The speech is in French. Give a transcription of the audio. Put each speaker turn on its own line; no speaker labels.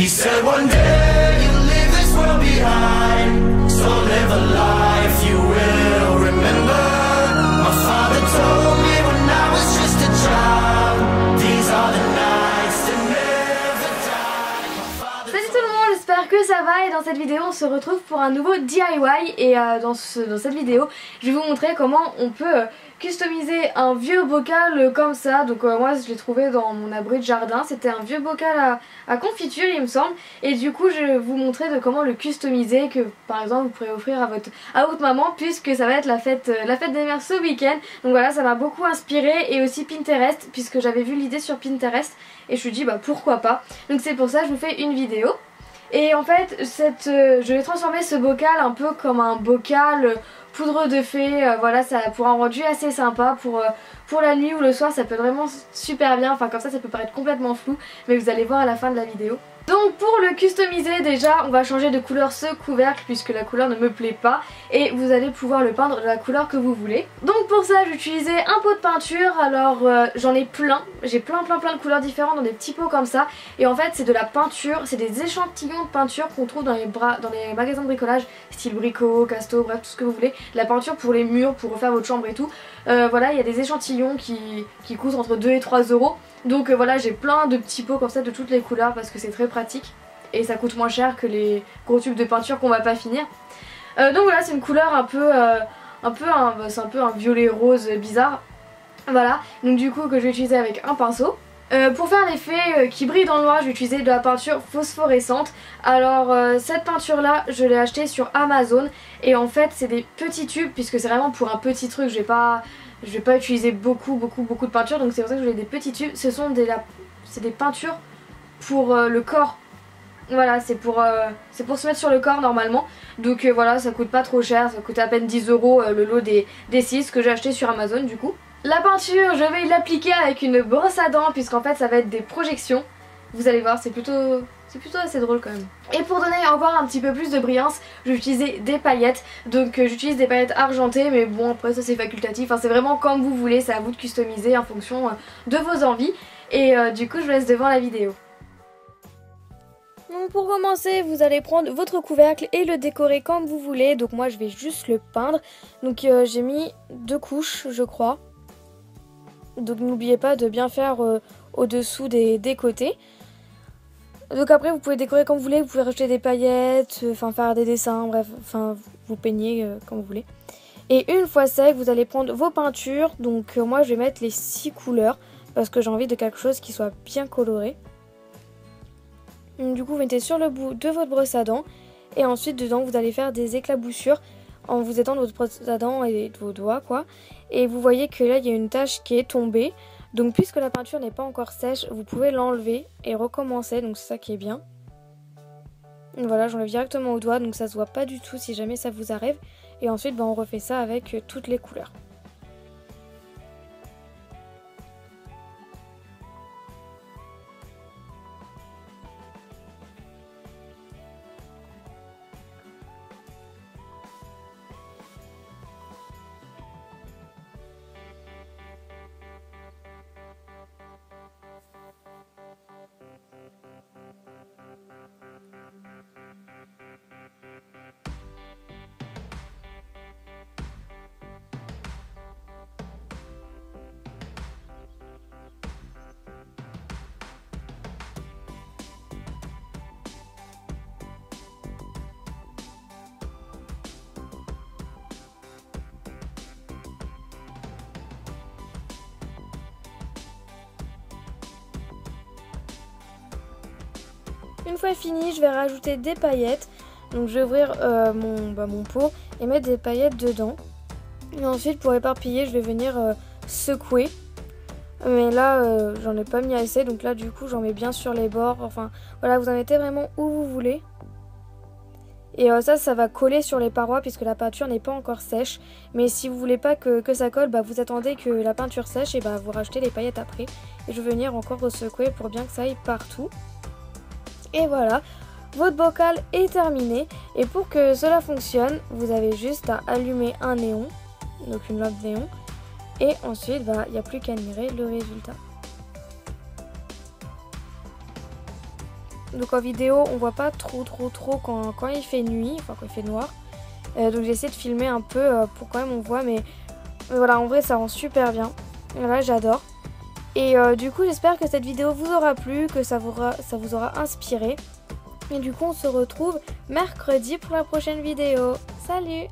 He said one day you'll leave this world behind, so live a life you will remember. My father told me when I was just a child, these are the nights that never die.
Salut tout le monde, j'espère que ça va, et dans cette vidéo on se retrouve pour un nouveau DIY. Et dans cette vidéo je vais vous montrer comment on peut customiser un vieux bocal comme ça. Donc moi je l'ai trouvé dans mon abri de jardin, c'était un vieux bocal à confiture il me semble. Et du coup je vais vous montrer de comment le customiser, que par exemple vous pourrez offrir à votre maman, puisque ça va être la fête des mères ce week-end. Donc voilà, ça m'a beaucoup inspiré, et aussi Pinterest, puisque j'avais vu l'idée sur Pinterest et je me suis dit bah pourquoi pas. Donc c'est pour ça que je vous fais une vidéo. Et en fait je vais transformer ce bocal un peu comme un bocal poudre de fée. Voilà, ça pour un rendu assez sympa pour la nuit ou le soir, ça peut être vraiment super bien. Enfin comme ça peut paraître complètement flou, mais vous allez voir à la fin de la vidéo. Donc pour le customiser, déjà on va changer de couleur ce couvercle puisque la couleur ne me plaît pas, et vous allez pouvoir le peindre de la couleur que vous voulez. Donc pour ça j'ai utilisé un pot de peinture. Alors j'en ai plein, j'ai plein de couleurs différentes dans des petits pots comme ça. Et en fait c'est de la peinture, c'est des échantillons de peinture qu'on trouve dans les magasins de bricolage, style Brico, Casto, bref tout ce que vous voulez. De la peinture pour les murs, pour refaire votre chambre et tout. Voilà, il y a des échantillons qui coûtent entre 2 et 3 euros. Donc voilà, j'ai plein de petits pots comme ça de toutes les couleurs parce que c'est très pratique et ça coûte moins cher que les gros tubes de peinture qu'on va pas finir. Donc voilà, c'est une couleur c'est un peu un violet rose bizarre. Voilà, donc du coup que je vais utiliser avec un pinceau. Pour faire l'effet qui brille dans le noir, je vais utiliser de la peinture phosphorescente. Alors cette peinture là je l'ai achetée sur Amazon, et en fait c'est des petits tubes puisque c'est vraiment pour un petit truc. Je vais pas utiliser beaucoup de peinture, donc c'est pour ça que je voulais des petits tubes. Ce sont c'est des peintures pour le corps. Voilà, c'est pour se mettre sur le corps normalement. Donc voilà, ça coûte pas trop cher, ça coûte à peine 10 euros le lot des 6 que j'ai acheté sur Amazon du coup. La peinture, je vais l'appliquer avec une brosse à dents puisqu'en fait ça va être des projections. Vous allez voir, c'est plutôt assez drôle quand même. Et pour donner encore un petit peu plus de brillance, je vais utiliser des paillettes. Donc j'utilise des paillettes argentées, mais bon après ça c'est facultatif, enfin, c'est vraiment comme vous voulez, c'est à vous de customiser en fonction de vos envies. Et du coup je vous laisse devant la vidéo. Donc pour commencer, vous allez prendre votre couvercle et le décorer comme vous voulez. Donc moi je vais juste le peindre. Donc j'ai mis 2 couches je crois. Donc n'oubliez pas de bien faire au-dessous des côtés. Donc après vous pouvez décorer comme vous voulez, vous pouvez rajouter des paillettes, enfin faire des dessins, bref, enfin vous peignez comme vous voulez. Et une fois sec, vous allez prendre vos peintures. Donc moi je vais mettre les 6 couleurs parce que j'ai envie de quelque chose qui soit bien coloré. Donc, du coup vous mettez sur le bout de votre brosse à dents, et ensuite dedans vous allez faire des éclaboussures en vous aidant de votre brosse à dents et de vos doigts quoi. Et vous voyez que là il y a une tache qui est tombée. Donc puisque la peinture n'est pas encore sèche, vous pouvez l'enlever et recommencer, donc c'est ça qui est bien. Voilà, j'enlève directement au doigt, donc ça se voit pas du tout si jamais ça vous arrive. Et ensuite on refait ça avec toutes les couleurs. Une fois fini, je vais rajouter des paillettes. Donc je vais ouvrir mon pot et mettre des paillettes dedans. Et ensuite pour éparpiller, je vais venir secouer. Mais là j'en ai pas mis assez, donc là du coup j'en mets bien sur les bords. Enfin voilà, vous en mettez vraiment où vous voulez. Et ça va coller sur les parois puisque la peinture n'est pas encore sèche. Mais si vous voulez pas que ça colle, bah, vous attendez que la peinture sèche et bah, vous rajoutez les paillettes après. Et je vais venir encore secouer pour bien que ça aille partout. Et voilà, votre bocal est terminé. Et pour que cela fonctionne, vous avez juste à allumer un néon, donc une lampe néon. Et ensuite, il n'y a plus qu'à admirer le résultat. Donc en vidéo on voit pas trop quand il fait nuit, enfin quand il fait noir. Donc j'ai essayé de filmer un peu pour quand même on voit, mais voilà, en vrai ça rend super bien. Voilà, j'adore. Et du coup j'espère que cette vidéo vous aura plu, que ça vous aura inspiré. Et du coup on se retrouve mercredi pour la prochaine vidéo. Salut!